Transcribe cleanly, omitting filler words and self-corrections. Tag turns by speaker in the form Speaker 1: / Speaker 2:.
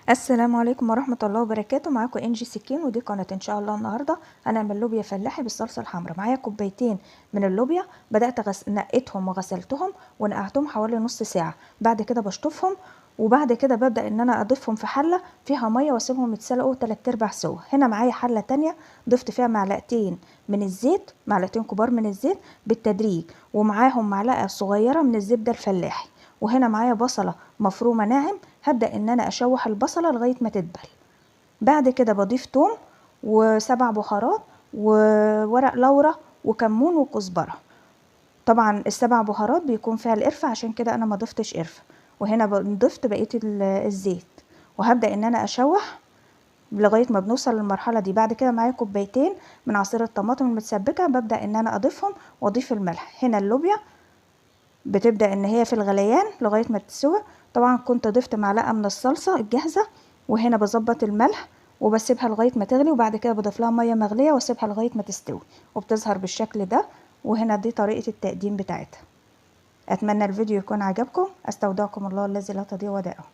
Speaker 1: السلام عليكم ورحمة الله وبركاته. معاكم انجي سكين، ودي قناة ان شاء الله. النهاردة هنعمل لوبيا فلاحي بالصلصة الحمراء. معايا كوبايتين من اللوبيا، بدأت نقيتهم وغسلتهم ونقعتهم حوالي نص ساعة. بعد كده بشطفهم، وبعد كده ببدأ ان انا اضيفهم في حلة فيها مية واسيبهم يتسلقوا 3/4 سوا. هنا معايا حلة تانية ضفت فيها معلقتين من الزيت، معلقتين كبار من الزيت بالتدريج، ومعاهم معلقة صغيرة من الزبدة الفلاحي. وهنا معايا بصلة مفرومة ناعم، هبدأ ان انا اشوح البصلة لغاية ما تدبل. بعد كده بضيف توم وسبع بهارات وورق لورا وكمون وكزبرة. طبعا السبع بهارات بيكون فيها القرفة، عشان كده انا ما ضفتش قرفة. وهنا ضفت بقية الزيت، وهبدأ ان انا اشوح لغاية ما بنوصل للمرحلة دي. بعد كده معايا كوبايتين من عصير الطماطم المتسبكة، ببدأ ان انا اضيفهم واضيف الملح. هنا اللوبيا بتبدأ ان هي في الغليان لغاية ما تسوى. طبعا كنت ضفت معلقة من الصلصة الجاهزة، وهنا بظبط الملح وبسيبها لغاية ما تغلي، وبعد كده بضيف لها مية مغلية واسيبها لغاية ما تستوي، وبتظهر بالشكل ده. وهنا دي طريقة التقديم بتاعتها. اتمنى الفيديو يكون عجبكم. استودعكم الله الذي لا تضيع ودائعه.